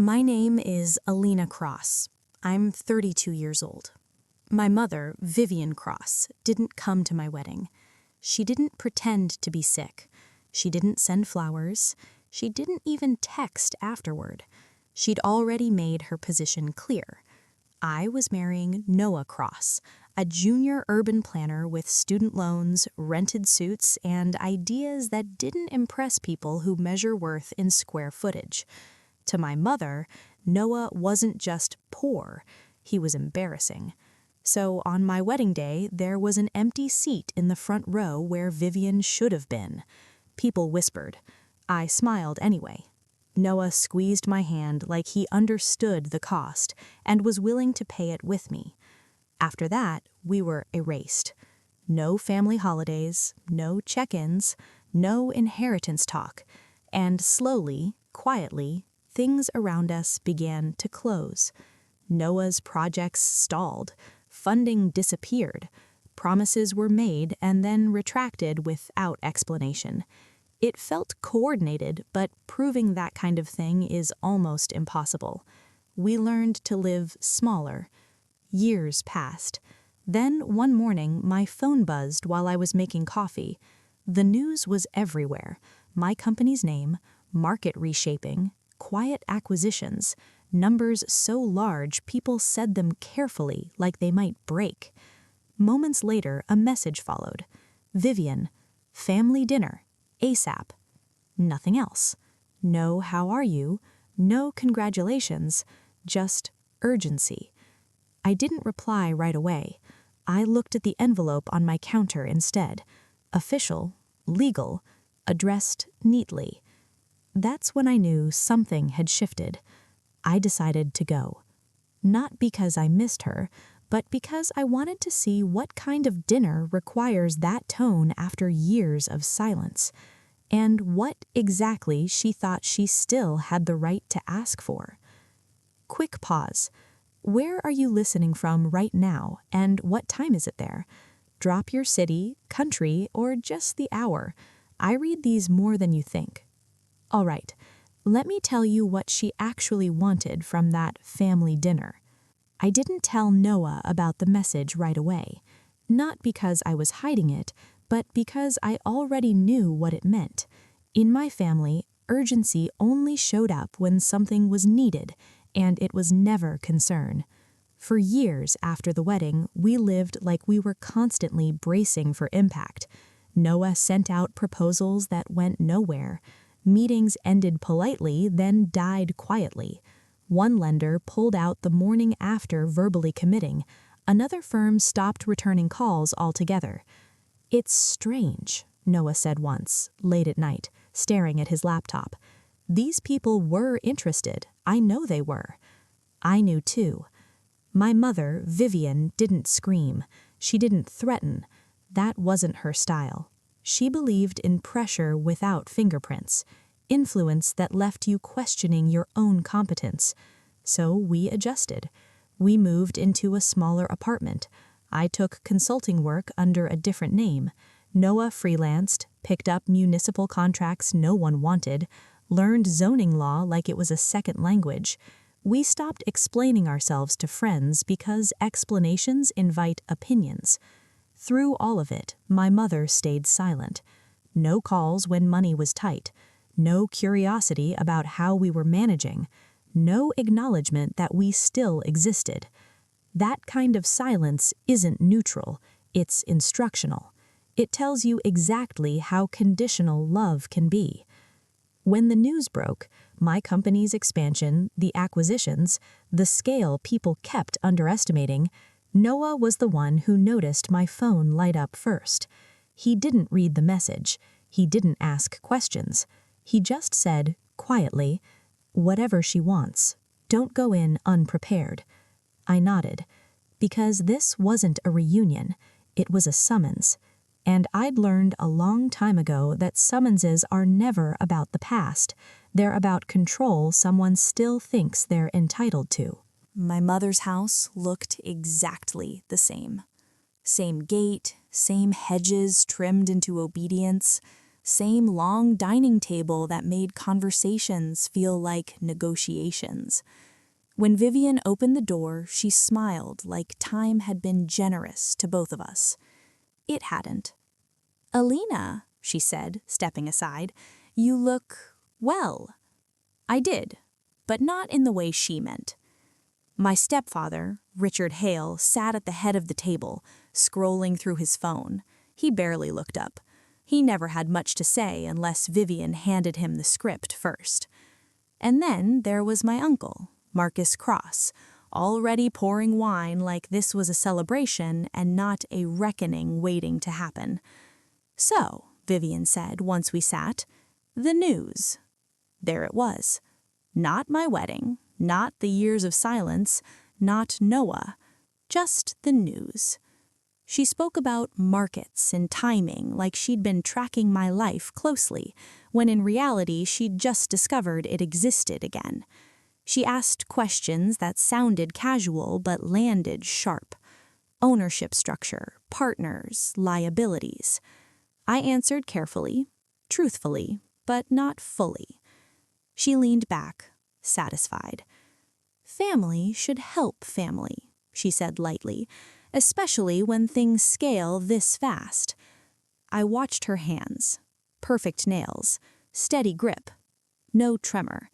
My name is Alina Cross. I'm 32 years old. My mother, Vivian Cross, didn't come to my wedding. She didn't pretend to be sick. She didn't send flowers. She didn't even text afterward. She'd already made her position clear. I was marrying Noah Cross, a junior urban planner with student loans, rented suits, and ideas that didn't impress people who measure worth in square footage. To my mother, Noah wasn't just poor, he was embarrassing. So on my wedding day, there was an empty seat in the front row where Vivian should have been. People whispered. I smiled anyway. Noah squeezed my hand like he understood the cost and was willing to pay it with me. After that, we were erased. No family holidays, no check-ins, no inheritance talk, and slowly, quietly, things around us began to close. Noah's projects stalled, funding disappeared, promises were made and then retracted without explanation. It felt coordinated, but proving that kind of thing is almost impossible. We learned to live smaller. Years passed. Then one morning, my phone buzzed while I was making coffee. The news was everywhere. My company's name, market reshaping, quiet acquisitions, numbers so large people said them carefully like they might break. Moments later, a message followed. Vivian, family dinner, ASAP. Nothing else. No how are you, no congratulations, just urgency. I didn't reply right away. I looked at the envelope on my counter instead. Official, legal, addressed neatly. That's when I knew something had shifted. I decided to go. Not because I missed her, but because I wanted to see what kind of dinner requires that tone after years of silence, and what exactly she thought she still had the right to ask for. Quick pause. Where are you listening from right now, and what time is it there? Drop your city, country, or just the hour. I read these more than you think. All right, let me tell you what she actually wanted from that family dinner. I didn't tell Noah about the message right away, not because I was hiding it, but because I already knew what it meant. In my family, urgency only showed up when something was needed, and it was never concern. For years after the wedding, we lived like we were constantly bracing for impact. Noah sent out proposals that went nowhere. Meetings ended politely, then died quietly. One lender pulled out the morning after verbally committing. Another firm stopped returning calls altogether. It's strange, Noah said once, late at night, staring at his laptop. These people were interested. I know they were. I knew too. My mother, Vivian, didn't scream. She didn't threaten. That wasn't her style. She believed in pressure without fingerprints, influence that left you questioning your own competence. So we adjusted. We moved into a smaller apartment. I took consulting work under a different name. Noah freelanced, picked up municipal contracts no one wanted, learned zoning law like it was a second language. We stopped explaining ourselves to friends because explanations invite opinions. Through all of it, my mother stayed silent. No calls when money was tight. No curiosity about how we were managing. No acknowledgement that we still existed. That kind of silence isn't neutral, it's instructional. It tells you exactly how conditional love can be. When the news broke, my company's expansion, the acquisitions, the scale people kept underestimating, Noah was the one who noticed my phone light up first. He didn't read the message. He didn't ask questions. He just said, quietly, "Whatever she wants. Don't go in unprepared." I nodded, because this wasn't a reunion. It was a summons. And I'd learned a long time ago that summonses are never about the past. They're about control someone still thinks they're entitled to. My mother's house looked exactly the same. Same gate, same hedges trimmed into obedience, same long dining table that made conversations feel like negotiations. When Vivian opened the door, she smiled like time had been generous to both of us. It hadn't. "Alina," she said, stepping aside, "you look well." I did, but not in the way she meant. My stepfather, Richard Hale, sat at the head of the table, scrolling through his phone. He barely looked up. He never had much to say unless Vivian handed him the script first. And then there was my uncle, Marcus Cross, already pouring wine like this was a celebration and not a reckoning waiting to happen. "So," Vivian said once we sat, "the news." There it was. Not my wedding, not the years of silence, not Noah, just the news. She spoke about markets and timing like she'd been tracking my life closely, when in reality she'd just discovered it existed again. She asked questions that sounded casual but landed sharp. Ownership structure, partners, liabilities. I answered carefully, truthfully, but not fully. She leaned back, satisfied. "Family should help family," she said lightly, "especially when things scale this fast." I watched her hands. Perfect nails, steady grip, no tremor.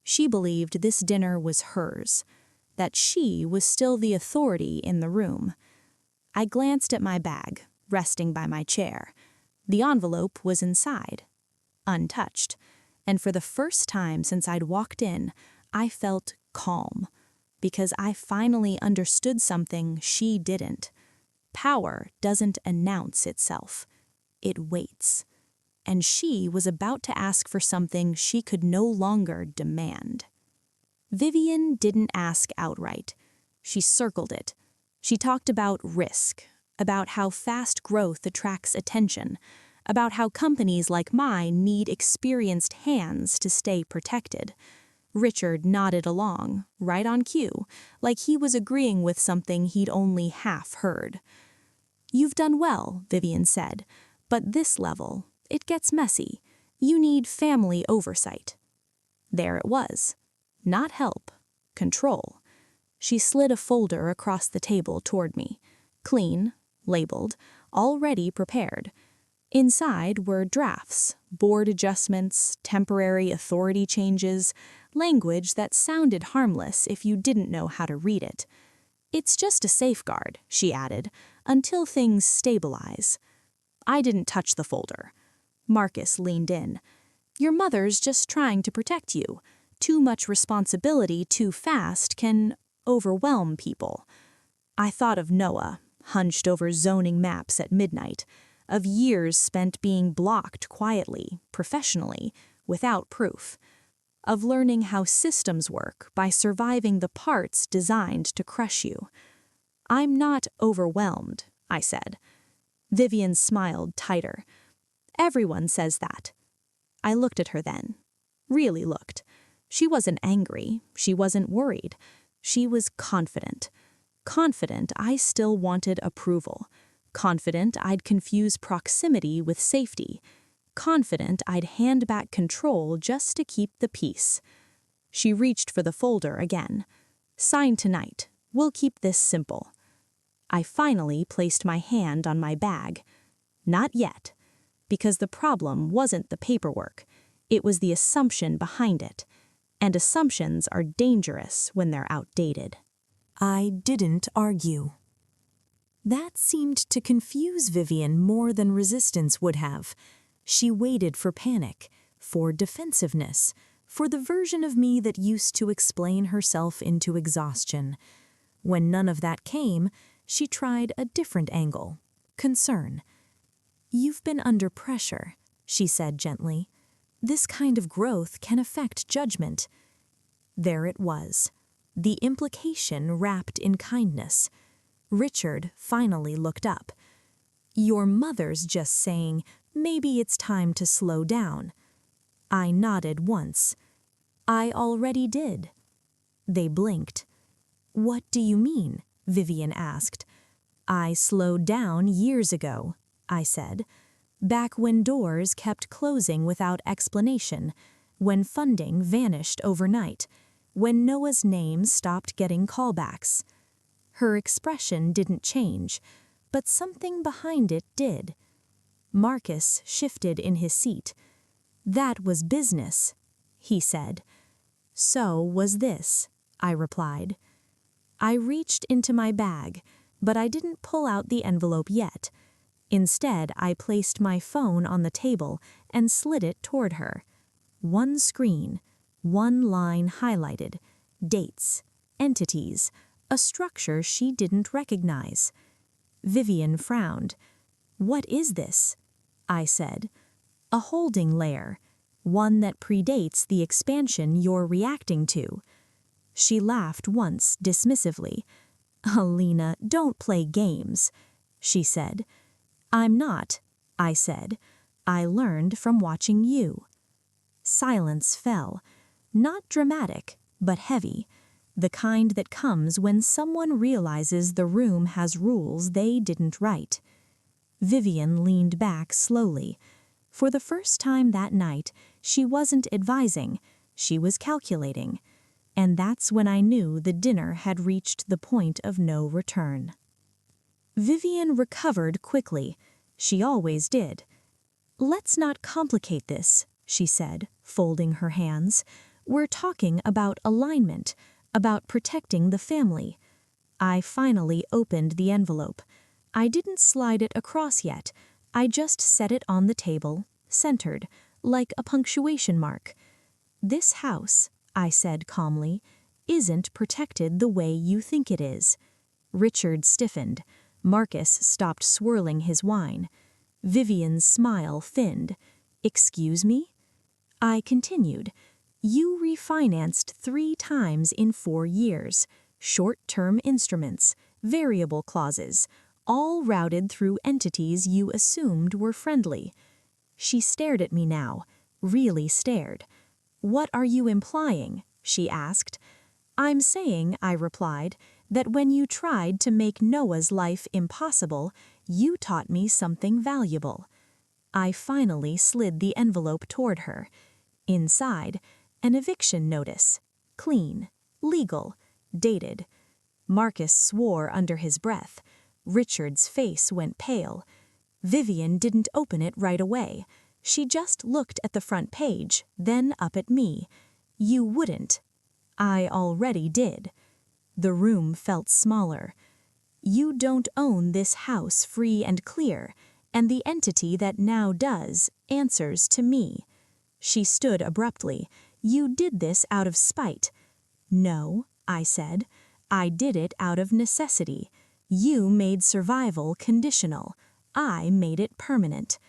She believed this dinner was hers, that she was still the authority in the room. I glanced at my bag, resting by my chair. The envelope was inside, untouched, and for the first time since I'd walked in, I felt calm, because I finally understood something she didn't. Power doesn't announce itself. It waits. And she was about to ask for something she could no longer demand. Vivian didn't ask outright. She circled it. She talked about risk, about how fast growth attracts attention, about how companies like mine need experienced hands to stay protected. Richard nodded along, right on cue, like he was agreeing with something he'd only half heard. "You've done well," Vivian said, "but this level, it gets messy. You need family oversight." There it was. Not help, control. She slid a folder across the table toward me. Clean, labeled, already prepared. Inside were drafts, board adjustments, temporary authority changes, language that sounded harmless if you didn't know how to read it. "It's just a safeguard," she added, "until things stabilize." I didn't touch the folder. Marcus leaned in. "Your mother's just trying to protect you. Too much responsibility too fast can overwhelm people." I thought of Noah, hunched over zoning maps at midnight, of years spent being blocked quietly, professionally, without proof, of learning how systems work by surviving the parts designed to crush you. "I'm not overwhelmed," I said. Vivian smiled tighter. "Everyone says that." I looked at her then. Really looked. She wasn't angry. She wasn't worried. She was confident. Confident I still wanted approval. Confident I'd confuse proximity with safety. Confident I'd hand back control just to keep the peace. She reached for the folder again. "Sign tonight. We'll keep this simple." I finally placed my hand on my bag. Not yet. Because the problem wasn't the paperwork. It was the assumption behind it. And assumptions are dangerous when they're outdated. I didn't argue. That seemed to confuse Vivian more than resistance would have. She waited for panic, for defensiveness, for the version of me that used to explain herself into exhaustion. When none of that came, she tried a different angle, concern. "You've been under pressure," she said gently. "This kind of growth can affect judgment." There it was, the implication wrapped in kindness. Richard finally looked up. "Your mother's just saying, maybe it's time to slow down." I nodded once. "I already did." They blinked. "What do you mean?" Vivian asked. "I slowed down years ago," I said. Back when doors kept closing without explanation, when funding vanished overnight, when Noah's name stopped getting callbacks. Her expression didn't change, but something behind it did. Marcus shifted in his seat. "That was business," he said. "So was this," I replied. I reached into my bag, but I didn't pull out the envelope yet. Instead, I placed my phone on the table and slid it toward her. One screen, one line highlighted, dates, entities, a structure she didn't recognize. Vivian frowned. "What is this?" I said. "A holding layer, one that predates the expansion you're reacting to." She laughed once dismissively. "Alina, don't play games," she said. "I'm not," I said. "I learned from watching you." Silence fell. Not dramatic, but heavy. The kind that comes when someone realizes the room has rules they didn't write. Vivian leaned back slowly. For the first time that night, she wasn't advising, she was calculating. And that's when I knew the dinner had reached the point of no return. Vivian recovered quickly. She always did. "Let's not complicate this," she said, folding her hands. "We're talking about alignment, about protecting the family." I finally opened the envelope. I didn't slide it across yet. I just set it on the table, centered, like a punctuation mark. "This house," I said calmly, "isn't protected the way you think it is." Richard stiffened. Marcus stopped swirling his wine. Vivian's smile thinned. "Excuse me?" I continued. "You refinanced 3 times in 4 years. Short-term instruments, variable clauses, all routed through entities you assumed were friendly." She stared at me now, really stared. "What are you implying?" she asked. "I'm saying," I replied, "that when you tried to make Noah's life impossible, you taught me something valuable." I finally slid the envelope toward her. Inside, an eviction notice. Clean, legal, dated. Marcus swore under his breath. Richard's face went pale. Vivian didn't open it right away. She just looked at the front page, then up at me. "You wouldn't." I already did. The room felt smaller. "You don't own this house free and clear, and the entity that now does answers to me." She stood abruptly. "You did this out of spite." "No," I said. "I did it out of necessity. You made survival conditional. I made it permanent."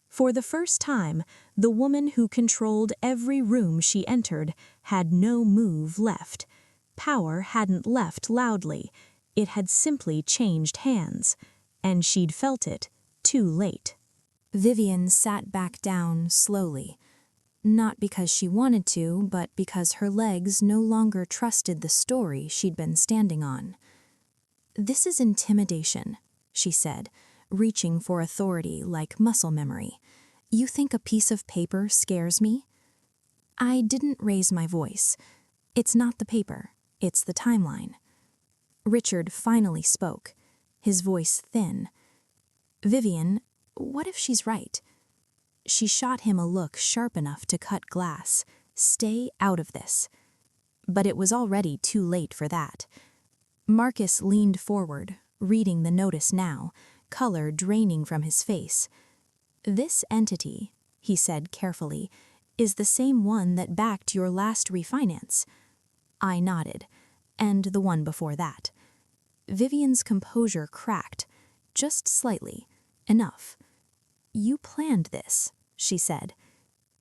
For the first time, the woman who controlled every room she entered had no move left. Power hadn't left loudly. It had simply changed hands. And she'd felt it too late. Vivian sat back down slowly. Not because she wanted to, but because her legs no longer trusted the story she'd been standing on. "This is intimidation," she said, reaching for authority like muscle memory. "You think a piece of paper scares me?" I didn't raise my voice. "It's not the paper, it's the timeline." Richard finally spoke, his voice thin. "Vivian, what if she's right?" She shot him a look sharp enough to cut glass. "Stay out of this." But it was already too late for that. Marcus leaned forward, reading the notice now, color draining from his face. "This entity," he said carefully, "is the same one that backed your last refinance." I nodded. "And the one before that." Vivian's composure cracked, just slightly, enough. "You planned this," she said.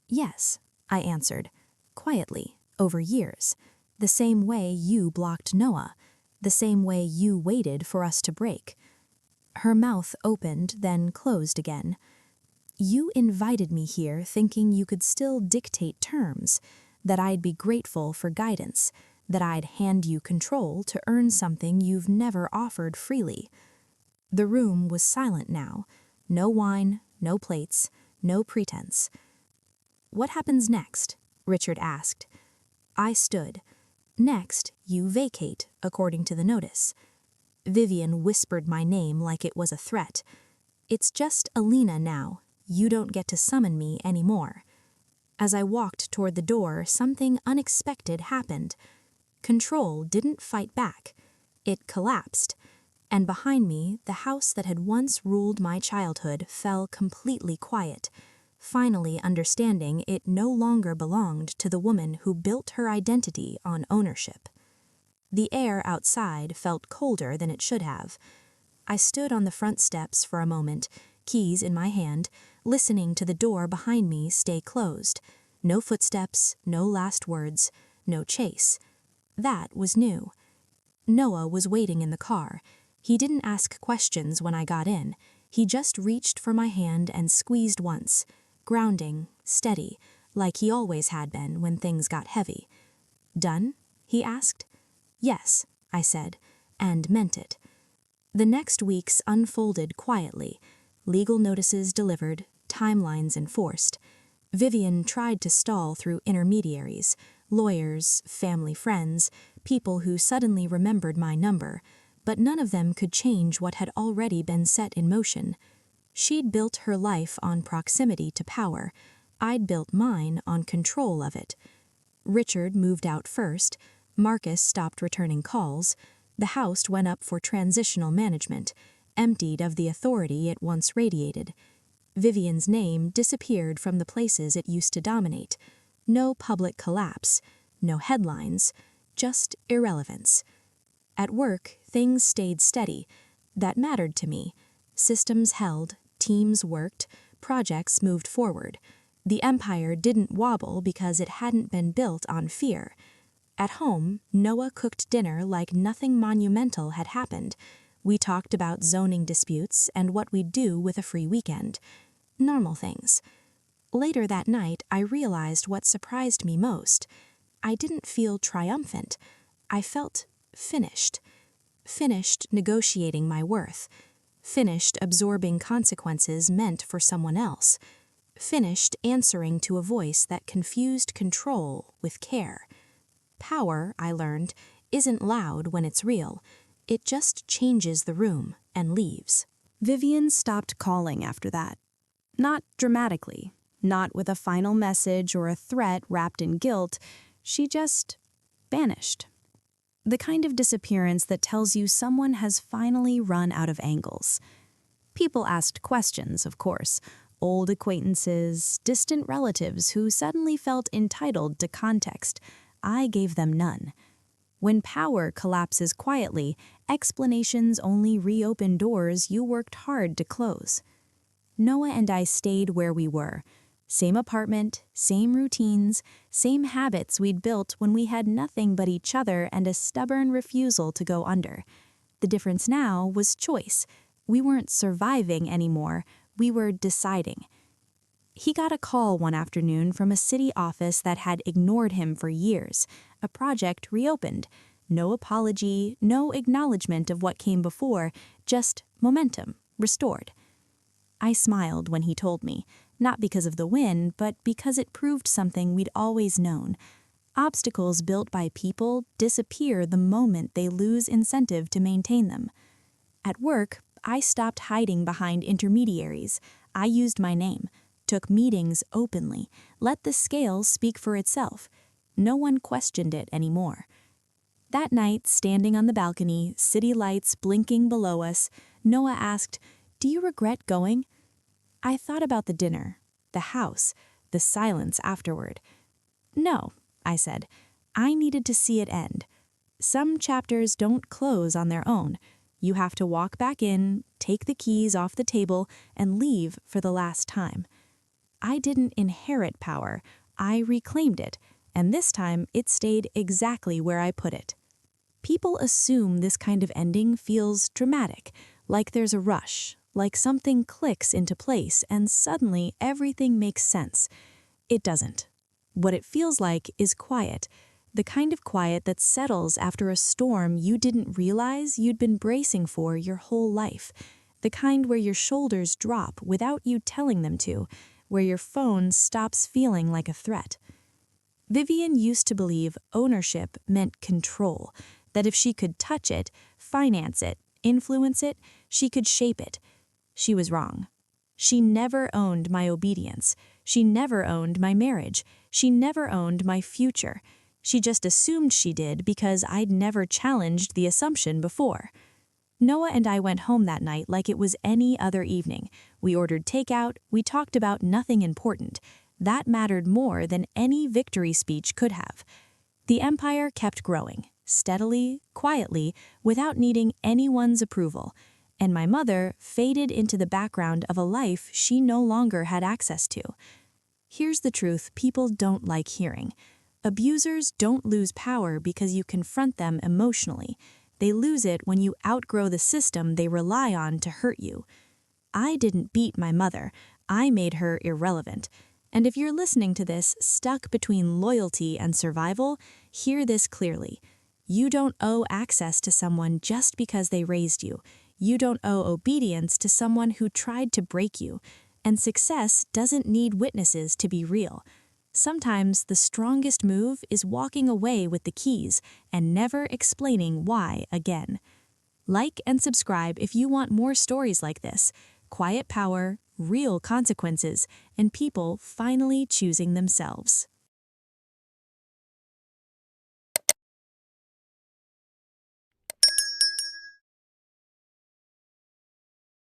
"Yes," I answered, quietly, over years, the same way you blocked Noah, the same way you waited for us to break. Her mouth opened, then closed again. "You invited me here thinking you could still dictate terms, that I'd be grateful for guidance, that I'd hand you control to earn something you've never offered freely." The room was silent now. No wine, no plates, no pretense. "What happens next?" Richard asked. I stood. "Next, you vacate, according to the notice." Vivian whispered my name like it was a threat. "It's just Alina now. You don't get to summon me anymore." As I walked toward the door, something unexpected happened. Control didn't fight back. It collapsed. And behind me, the house that had once ruled my childhood fell completely quiet, finally understanding it no longer belonged to the woman who built her identity on ownership. The air outside felt colder than it should have. I stood on the front steps for a moment, keys in my hand, listening to the door behind me stay closed. No footsteps, no last words, no chase. That was new. Noah was waiting in the car. He didn't ask questions when I got in. He just reached for my hand and squeezed once, grounding, steady, like he always had been when things got heavy. "Done?" he asked. "Yes," I said, and meant it. The next weeks unfolded quietly. Legal notices delivered, timelines enforced. Vivian tried to stall through intermediaries, lawyers, family friends, people who suddenly remembered my number, but none of them could change what had already been set in motion. She'd built her life on proximity to power. I'd built mine on control of it. Richard moved out first. Marcus stopped returning calls. The house went up for transitional management, emptied of the authority it once radiated. Vivian's name disappeared from the places it used to dominate. No public collapse, no headlines, just irrelevance. At work, things stayed steady. That mattered to me. Systems held, teams worked, projects moved forward. The empire didn't wobble because it hadn't been built on fear. At home, Noah cooked dinner like nothing monumental had happened. We talked about zoning disputes and what we'd do with a free weekend. Normal things. Later that night, I realized what surprised me most. I didn't feel triumphant. I felt finished. Finished negotiating my worth. Finished absorbing consequences meant for someone else. Finished answering to a voice that confused control with care. Power, I learned, isn't loud when it's real. It just changes the room and leaves. Vivian stopped calling after that. Not dramatically, not with a final message or a threat wrapped in guilt. She just vanished. The kind of disappearance that tells you someone has finally run out of angles. People asked questions, of course. Old acquaintances, distant relatives who suddenly felt entitled to context. I gave them none. When power collapses quietly, explanations only reopen doors you worked hard to close. Noah and I stayed where we were. Same apartment, same routines, same habits we'd built when we had nothing but each other and a stubborn refusal to go under. The difference now was choice. We weren't surviving anymore, we were deciding. He got a call one afternoon from a city office that had ignored him for years. A project reopened. No apology, no acknowledgement of what came before, just momentum restored. I smiled when he told me, not because of the win, but because it proved something we'd always known. Obstacles built by people disappear the moment they lose incentive to maintain them. At work, I stopped hiding behind intermediaries. I used my name, took meetings openly, let the scale speak for itself. No one questioned it anymore. That night, standing on the balcony, city lights blinking below us, Noah asked, "Do you regret going?" I thought about the dinner, the house, the silence afterward. "No," I said. "I needed to see it end. Some chapters don't close on their own. You have to walk back in, take the keys off the table, and leave for the last time." I didn't inherit power. I reclaimed it, and this time it stayed exactly where I put it. People assume this kind of ending feels dramatic, like there's a rush, like something clicks into place and suddenly everything makes sense. It doesn't. What it feels like is quiet, the kind of quiet that settles after a storm you didn't realize you'd been bracing for your whole life. The kind where your shoulders drop without you telling them to, where your phone stops feeling like a threat. Vivian used to believe ownership meant control, that if she could touch it, finance it, influence it, she could shape it. She was wrong. She never owned my obedience. She never owned my marriage. She never owned my future. She just assumed she did because I'd never challenged the assumption before. Noah and I went home that night like it was any other evening. We ordered takeout, we talked about nothing important. That mattered more than any victory speech could have. The empire kept growing, steadily, quietly, without needing anyone's approval. And my mother faded into the background of a life she no longer had access to. Here's the truth people don't like hearing. Abusers don't lose power because you confront them emotionally. They lose it when you outgrow the system they rely on to hurt you. I didn't beat my mother. I made her irrelevant. And if you're listening to this stuck between loyalty and survival, hear this clearly. You don't owe access to someone just because they raised you. You don't owe obedience to someone who tried to break you. And success doesn't need witnesses to be real. Sometimes the strongest move is walking away with the keys and never explaining why again. Like and subscribe if you want more stories like this. Quiet power, real consequences, and people finally choosing themselves.